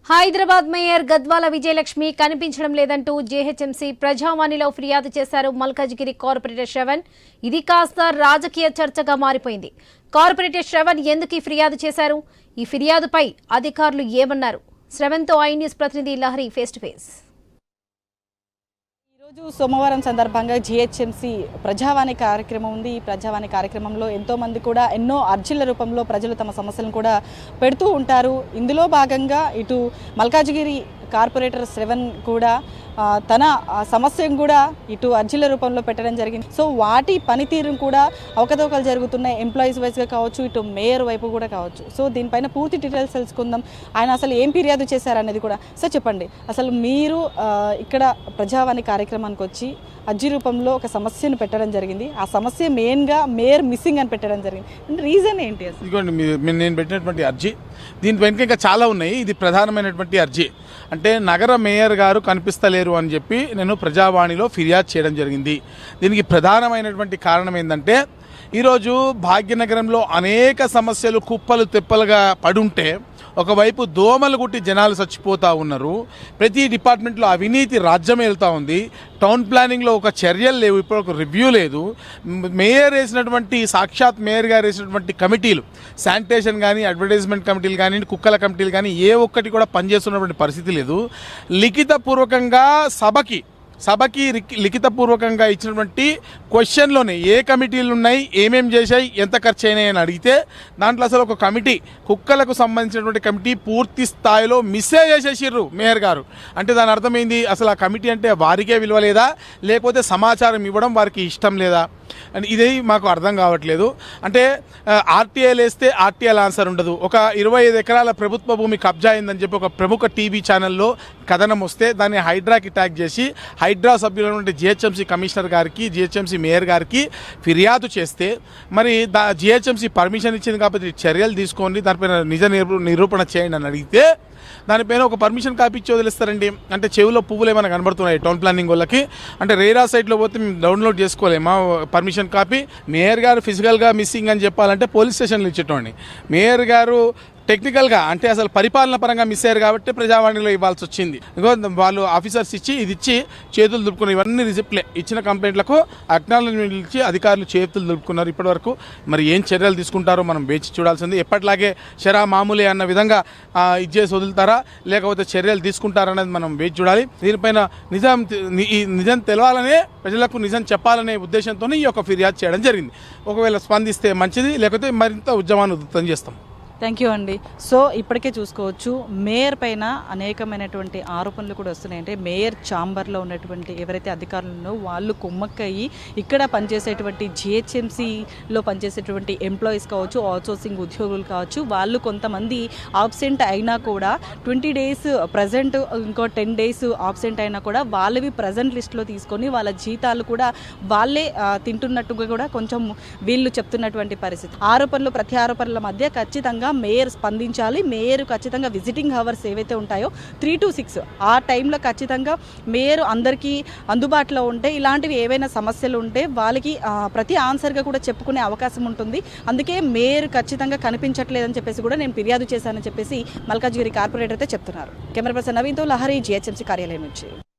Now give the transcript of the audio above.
Hyderabad mayor Gadwal Vijayalakshmi కనిపించడం లేదంటూ GHMC ప్రజావాణిలో ఫిర్యాదు చేశారు మల్కాజ్గిరి కార్పొరేటర్ శ్రవణ్. ఇది కాస్త రాజకీయ చర్చగా మారిపోయింది. కార్పొరేటర్ శ్రవణ్ ఎందుకు ఫిర్యాదు చేశారు? ఈ ఫిర్యాదుపై అధికారులు ఏమన్నారు? శ్రవణ్తో ఐ న్యూస్ ప్రతినిధి లహరి ఫేస్ టు ఫేస్. ఈరోజు సోమవారం సందర్భంగా జిహెచ్ఎంసీ ప్రజావాణి కార్యక్రమం ఉంది. ఈ ప్రజావాణి కార్యక్రమంలో ఎంతోమంది కూడా ఎన్నో అర్జీల రూపంలో ప్రజలు తమ సమస్యలను కూడా పెడుతూ ఉంటారు. ఇందులో భాగంగా ఇటు మల్కాజ్గిరి కార్పొరేటర్ శ్రవణ్ కూడా తన సమస్యను కూడా ఇటు అర్జీల రూపంలో పెట్టడం జరిగింది. సో వాటి పనితీరును కూడా అవకతవకలు జరుగుతున్నాయి, ఎంప్లాయీస్ వైజ్గా కావచ్చు, ఇటు మేయర్ వైపు కూడా కావచ్చు. సో దీనిపైన పూర్తి డీటెయిల్స్ తెలుసుకుందాం. ఆయన అసలు ఏం ఫిర్యాదు చేశారనేది కూడా. సార్ చెప్పండి, అసలు మీరు ఇక్కడ ప్రజావాణి కార్యక్రమానికి వచ్చి అర్జీ రూపంలో ఒక సమస్యను పెట్టడం జరిగింది. ఆ సమస్య మెయిన్గా మేయర్ మిస్సింగ్ అని పెట్టడం జరిగింది. రీజన్ ఏంటి? ఇదిగోండి నేను పెట్టినటువంటి అర్జీ, దీనిపైన ఇంకా చాలా ఉన్నాయి. ఇది ప్రధానమైనటువంటి అర్జీ. అంటే నగర మేయర్ గారు కనిపిస్తలేరు అని చెప్పి నేను ప్రజావాణిలో ఫిర్యాదు చేయడం జరిగింది. దీనికి ప్రధానమైనటువంటి కారణం ఏంటంటే, ఈరోజు భాగ్యనగరంలో అనేక సమస్యలు కుప్పలు తెప్పలుగా పడుంటే ఒకవైపు దోమలు గుట్టి జనాలు చచ్చిపోతూ ఉన్నారు. ప్రతి డిపార్ట్మెంట్లో అవినీతి రాజ్యం వెళ్తూ ఉంది. టౌన్ ప్లానింగ్లో ఒక చర్యలు లేవు, ఇప్పుడు ఒక రివ్యూ లేదు. మేయర్ వేసినటువంటి సాక్షాత్ మేయర్ గారు వేసినటువంటి కమిటీలు, శానిటేషన్ కానీ, అడ్వర్టైజ్మెంట్ కమిటీలు కానీ, కుక్కల కమిటీలు కానీ ఏ ఒక్కటి కూడా పనిచేస్తున్నటువంటి పరిస్థితి లేదు. లిఖితపూర్వకంగా సభకి లిఖితపూర్వకంగా ఇచ్చినటువంటి క్వశ్చన్లోనే ఏ కమిటీలు ఉన్నాయి, ఏమేమి చేశాయి, ఎంత ఖర్చు అయినాయి అని అడిగితే దాంట్లో అసలు ఒక కమిటీ, కుక్కలకు సంబంధించినటువంటి కమిటీ పూర్తి స్థాయిలో మిస్సే చేసేసిర్రు మేయర్ గారు. అంటే దాని అర్థమైంది, అసలు ఆ కమిటీ అంటే వారికే విలువ లేదా, లేకపోతే సమాచారం ఇవ్వడం వారికి ఇష్టం లేదా అని ఇది మాకు అర్థం కావట్లేదు. అంటే ఆర్టీఐలు వేస్తే ఆర్టీఐల ఆన్సర్ ఉండదు. ఒక 25 ఎకరాల ప్రభుత్వ భూమి కబ్జా అయిందని చెప్పి ఒక ప్రముఖ టీవీ ఛానల్లో కథనం వస్తే దాన్ని హైడ్రాకి ట్యాగ్ చేసి హైడ్రా సభ్యులైనటువంటి జిహెచ్ఎంసీ కమిషనర్ గారికి, జిహెచ్ఎంసీ మేయర్ గారికి ఫిర్యాదు చేస్తే మరి జిహెచ్ఎంసీ పర్మిషన్ ఇచ్చింది కాబట్టి చర్యలు తీసుకోండి, దానిపైన నిజ నిరూపణ చేయండి అని అడిగితే దానిపైన ఒక పర్మిషన్ కాపీ ఇచ్చి వదిలేస్తారండి. అంటే చెవులో పువ్వులు ఏమైనా కనబడుతున్నాయి టౌన్ ప్లానింగ్ వాళ్ళకి. అంటే రేరా సైట్లో పోతే మేము డౌన్లోడ్ చేసుకోలేమా పర్మిషన్ కాపీ? మేయర్ గారు ఫిజికల్గా మిస్సింగ్ అని చెప్పాలంటే పోలీస్ స్టేషన్లో ఇచ్చేటోండి. మేయర్ గారు టెక్నికల్గా అంటే అసలు పరిపాలన పరంగా మిస్ అయ్యారు కాబట్టి ప్రజావాణిలో ఇవ్వాల్సి వచ్చింది. వాళ్ళు ఆఫీసర్స్ ఇది ఇచ్చి చేతులు దులుపుకున్నారు. ఇవన్నీ రిసిప్ట్లే. ఇచ్చిన కంప్లైంట్లకు అక్నాలజ్మెంట్ ఇచ్చి అధికారులు చేతులు దులుపుకున్నారు. ఇప్పటివరకు మరి ఏం చర్యలు తీసుకుంటారో మనం వేచి చూడాల్సింది. ఎప్పటిలాగే షరా మామూలే అన్న విధంగా ఇచ్చేసి వదులుతారా, లేకపోతే చర్యలు తీసుకుంటారా అనేది మనం వేచి చూడాలి. దీనిపైన నిజం తెలవాలనే, ప్రజలకు నిజం చెప్పాలనే ఉద్దేశంతోనే ఈ యొక్క ఫిర్యాదు చేయడం జరిగింది. ఒకవేళ స్పందిస్తే మంచిది, లేకపోతే మరింత ఉద్యమాన్ని ఉధృతం చేస్తాం. థ్యాంక్ యూ అండి. సో ఇప్పటికే చూసుకోవచ్చు, మేయర్ పైన అనేకమైనటువంటి ఆరోపణలు కూడా వస్తున్నాయి. అంటే మేయర్ ఛాంబర్లో ఉన్నటువంటి ఎవరైతే అధికారులు ఉన్నారో వాళ్ళు కుమ్మక్కయ్యి ఇక్కడ పనిచేసేటువంటి జిహెచ్ఎంసీలో పనిచేసేటువంటి ఎంప్లాయీస్ కావచ్చు, అవుట్సోర్సింగ్ ఉద్యోగులు కావచ్చు, వాళ్ళు కొంతమంది ఆబ్సెంట్ అయినా కూడా 20 days ప్రజెంట్, ఇంకో 10 days ఆబ్సెంట్ అయినా కూడా వాళ్ళవి ప్రజెంట్ లిస్ట్లో తీసుకొని వాళ్ళ జీతాలు కూడా వాళ్ళే తింటున్నట్టుగా కూడా కొంచెం వీళ్ళు చెప్తున్నటువంటి పరిస్థితి. ఆరోపణలు ప్రత్యారోపణల మధ్య ఖచ్చితంగా మేయర్ స్పందించాలి. మేయర్ ఖచ్చితంగా విజిటింగ్ అవర్స్ ఏవైతే ఉంటాయో 3 to 6 ఆ టైంలో ఖచ్చితంగా మేయర్ అందరికీ అందుబాటులో ఉంటే, ఇలాంటివి ఏవైనా సమస్యలు ఉంటే వాళ్ళకి ప్రతి ఆన్సర్గా కూడా చెప్పుకునే అవకాశం ఉంటుంది. అందుకే మేయర్ ఖచ్చితంగా కనిపించట్లేదని చెప్పేసి కూడా నేను ఫిర్యాదు చేశానని చెప్పేసి మల్కాజ్గిరి కార్పొరేటర్ అయితే చెప్తున్నారు. కెమెరా పర్సన్ నవీన్తో లహరి, జిహెచ్ఎంసీ కార్యాలయం నుంచి.